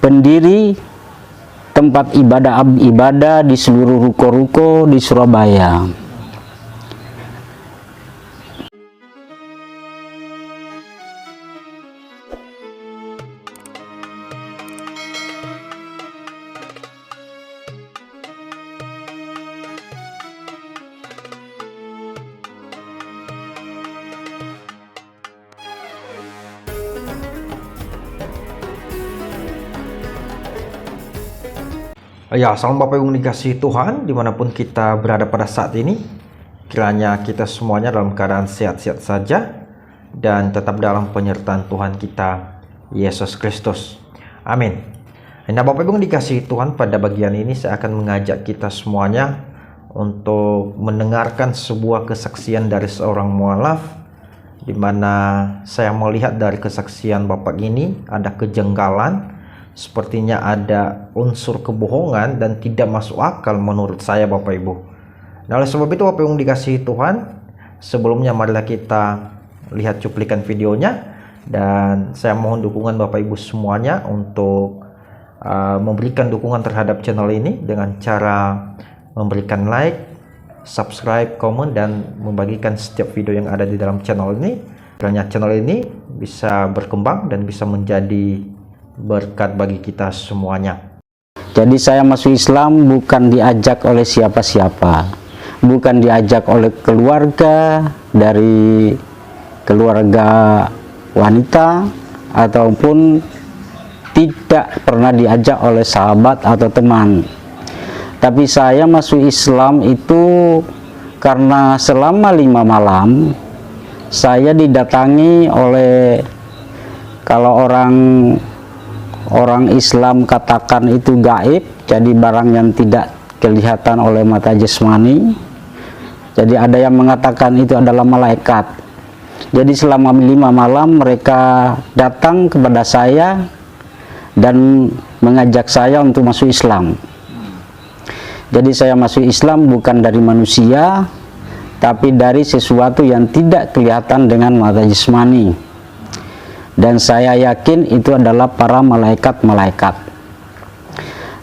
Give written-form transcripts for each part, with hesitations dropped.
pendiri tempat ibadah di seluruh ruko-ruko di Surabaya. Ya, salam Bapak Ibu dikasihi Tuhan dimanapun kita berada pada saat ini. Kiranya kita semuanya dalam keadaan sehat-sehat saja dan tetap dalam penyertaan Tuhan kita, Yesus Kristus. Amin. Nah, Bapak Ibu dikasihi Tuhan, pada bagian ini saya akan mengajak kita semuanya untuk mendengarkan sebuah kesaksian dari seorang mualaf, di mana saya melihat dari kesaksian Bapak ini ada kejanggalan. Sepertinya ada unsur kebohongan dan tidak masuk akal menurut saya, Bapak Ibu. Nah, oleh sebab itu Bapak Ibu dikasihi Tuhan, sebelumnya marilah kita lihat cuplikan videonya, dan saya mohon dukungan Bapak Ibu semuanya untuk memberikan dukungan terhadap channel ini dengan cara memberikan like, subscribe, komen, dan membagikan setiap video yang ada di dalam channel ini. Kiranya channel ini bisa berkembang dan bisa menjadi berkat bagi kita semuanya. Jadi saya masuk Islam bukan diajak oleh siapa-siapa, bukan diajak oleh keluarga, dari keluarga wanita, ataupun tidak pernah diajak oleh sahabat atau teman. Tapi saya masuk Islam itu karena selama 5 malam saya didatangi oleh, kalau orang Islam katakan itu gaib, jadi barang yang tidak kelihatan oleh mata jasmani. Jadi ada yang mengatakan itu adalah malaikat. Jadi selama 5 malam mereka datang kepada saya dan mengajak saya untuk masuk Islam. Jadi saya masuk Islam bukan dari manusia, tapi dari sesuatu yang tidak kelihatan dengan mata jasmani. Dan saya yakin itu adalah para malaikat-malaikat.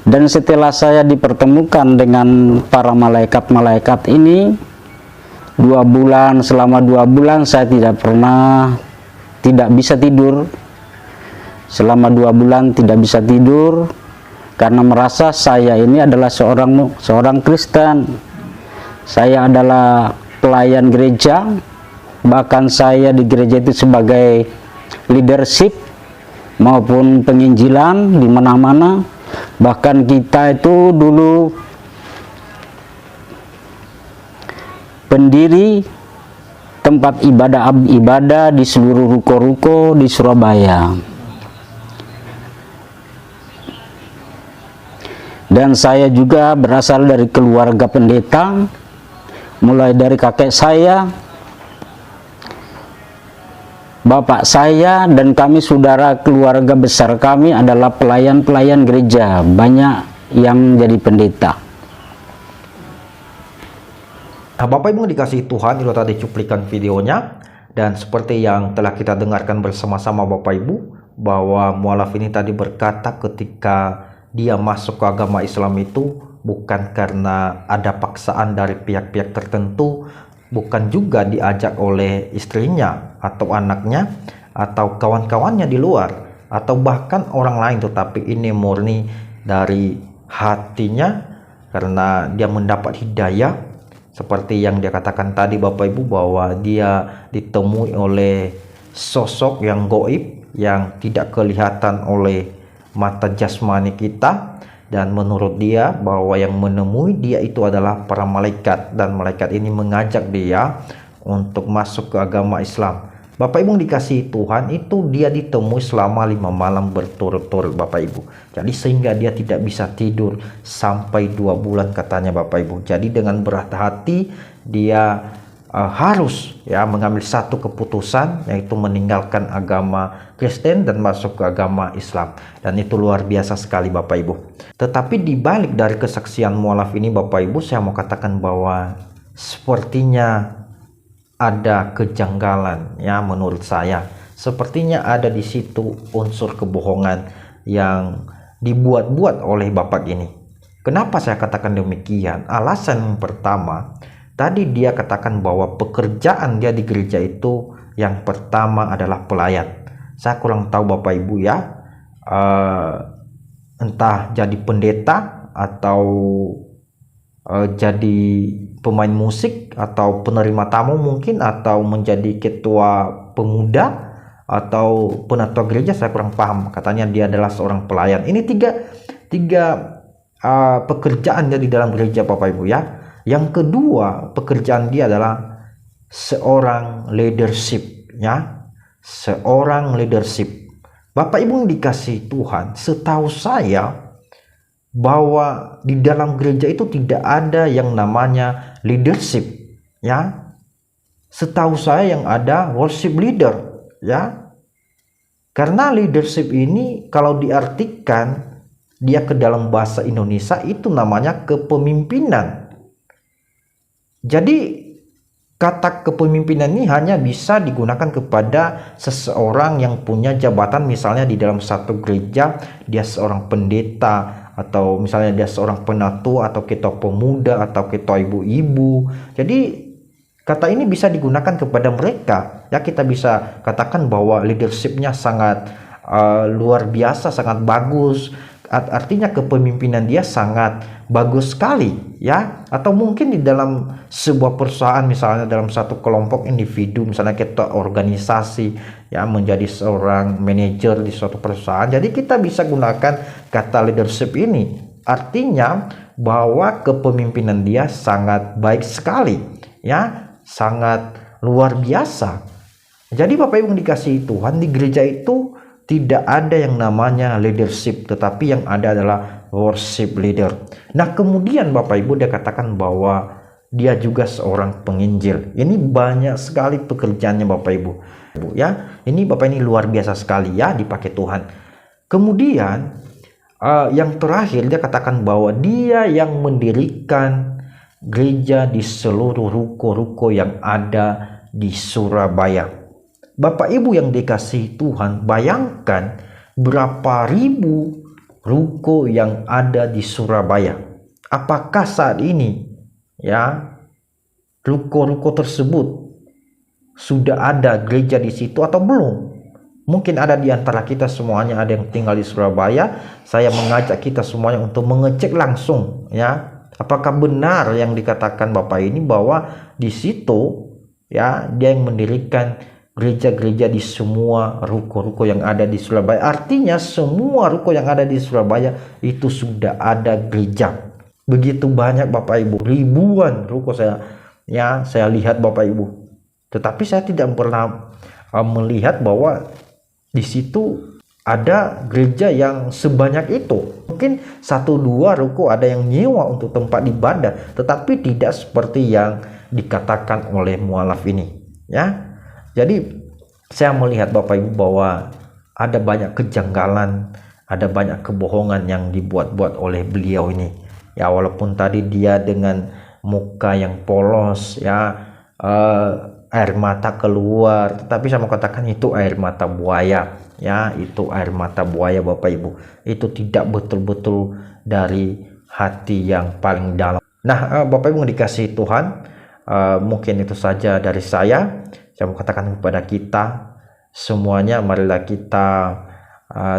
Dan setelah saya dipertemukan dengan para malaikat-malaikat ini 2 bulan, selama 2 bulan saya tidak bisa tidur. Selama 2 bulan tidak bisa tidur karena merasa saya ini adalah seorang Kristen. Saya adalah pelayan gereja, bahkan saya di gereja itu sebagai leadership maupun penginjilan di mana-mana. Bahkan kita itu dulu pendiri tempat ibadah di seluruh ruko-ruko di Surabaya. Dan saya juga berasal dari keluarga pendeta, mulai dari kakek saya, bapak saya, dan kami saudara keluarga besar kami adalah pelayan-pelayan gereja, banyak yang jadi pendeta. Nah, Bapak Ibu dikasihi Tuhan, itu tadi cuplikan videonya, dan seperti yang telah kita dengarkan bersama-sama Bapak Ibu, bahwa mualaf ini tadi berkata ketika dia masuk ke agama Islam itu bukan karena ada paksaan dari pihak-pihak tertentu, bukan juga diajak oleh istrinya atau anaknya atau kawan-kawannya di luar atau bahkan orang lain, tetapi ini murni dari hatinya karena dia mendapat hidayah, seperti yang dia katakan tadi Bapak Ibu, bahwa dia ditemui oleh sosok yang gaib yang tidak kelihatan oleh mata jasmani kita. Dan menurut dia bahwa yang menemui dia itu adalah para malaikat, dan malaikat ini mengajak dia untuk masuk ke agama Islam. Bapak Ibu dikasihi Tuhan, itu dia ditemui selama 5 malam berturut-turut Bapak Ibu. Jadi sehingga dia tidak bisa tidur sampai 2 bulan katanya Bapak Ibu. Jadi dengan berat hati dia harus mengambil satu keputusan, yaitu meninggalkan agama Kristen dan masuk ke agama Islam. Dan itu luar biasa sekali Bapak Ibu. Tetapi dibalik dari kesaksian mualaf ini Bapak Ibu, saya mau katakan bahwa sepertinya ada kejanggalan menurut saya. Sepertinya ada di situ unsur kebohongan yang dibuat-buat oleh Bapak ini. Kenapa saya katakan demikian? Alasan yang pertama, tadi dia katakan bahwa pekerjaan dia di gereja itu yang pertama adalah pelayan. Saya kurang tahu Bapak Ibu ya, entah jadi pendeta atau jadi pemain musik atau penerima tamu mungkin, atau menjadi ketua pemuda atau penatua gereja, saya kurang paham. Katanya dia adalah seorang pelayan. Ini tiga pekerjaan dia di dalam gereja Bapak Ibu ya. Yang kedua, pekerjaan dia adalah seorang leadership ya. Seorang leadership. Bapak Ibu yang dikasihi Tuhan, setahu saya bahwa di dalam gereja itu tidak ada yang namanya leadership ya. Setahu saya yang ada worship leader ya. Karena leadership ini kalau diartikan dia ke dalam bahasa Indonesia itu namanya kepemimpinan. Jadi kata kepemimpinan ini hanya bisa digunakan kepada seseorang yang punya jabatan, misalnya di dalam satu gereja dia seorang pendeta, atau misalnya dia seorang penatua atau ketua pemuda atau ketua ibu-ibu. Jadi kata ini bisa digunakan kepada mereka ya. Kita bisa katakan bahwa leadershipnya sangat luar biasa, sangat bagus. Artinya kepemimpinan dia sangat bagus sekali ya. Atau mungkin di dalam sebuah perusahaan, misalnya dalam satu kelompok individu, misalnya kita organisasi ya, menjadi seorang manajer di suatu perusahaan. Jadi kita bisa gunakan kata leadership ini, artinya bahwa kepemimpinan dia sangat baik sekali ya, sangat luar biasa. Jadi Bapak Ibu yang dikasihi Tuhan, di gereja itu tidak ada yang namanya leadership, tetapi yang ada adalah worship leader. Nah kemudian Bapak Ibu dia katakan bahwa dia juga seorang penginjil. Ini banyak sekali pekerjaannya Bapak Ibu ya. Ini Bapak ini luar biasa sekali ya, dipakai Tuhan. Kemudian yang terakhir dia katakan bahwa dia yang mendirikan gereja di seluruh ruko-ruko yang ada di Surabaya. Bapak Ibu yang dikasihi Tuhan, bayangkan berapa ribu ruko yang ada di Surabaya. Apakah saat ini ya ruko-ruko tersebut sudah ada gereja di situ atau belum? Mungkin ada di antara kita semuanya ada yang tinggal di Surabaya. Saya mengajak kita semuanya untuk mengecek langsung ya, apakah benar yang dikatakan Bapak ini bahwa di situ ya dia yang mendirikan gereja-gereja di semua ruko-ruko yang ada di Surabaya. Artinya semua ruko yang ada di Surabaya itu sudah ada gereja. Begitu banyak Bapak Ibu, ribuan ruko saya lihat Bapak Ibu. Tetapi saya tidak pernah melihat bahwa di situ ada gereja yang sebanyak itu. Mungkin 1-2 ruko ada yang nyewa untuk tempat ibadah, tetapi tidak seperti yang dikatakan oleh mualaf ini ya. Jadi saya melihat Bapak Ibu bahwa ada banyak kejanggalan, ada banyak kebohongan yang dibuat-buat oleh beliau ini. Ya walaupun tadi dia dengan muka yang polos ya, air mata keluar, tetapi saya mau katakan itu air mata buaya ya, itu air mata buaya Bapak Ibu. Itu tidak betul-betul dari hati yang paling dalam. Nah Bapak Ibu dikasihi Tuhan, mungkin itu saja dari saya. Saya mau katakan kepada kita semuanya, marilah kita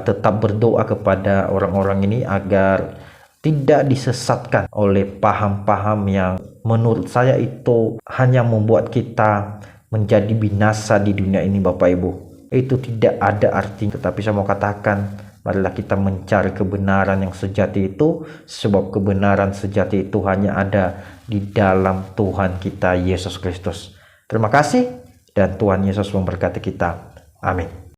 tetap berdoa kepada orang-orang ini agar tidak disesatkan oleh paham-paham yang menurut saya itu hanya membuat kita menjadi binasa di dunia ini Bapak Ibu. Itu tidak ada artinya. Tetapi saya mau katakan, marilah kita mencari kebenaran yang sejati itu, sebab kebenaran sejati itu hanya ada di dalam Tuhan kita Yesus Kristus. Terima kasih. Dan Tuhan Yesus memberkati kita. Amin.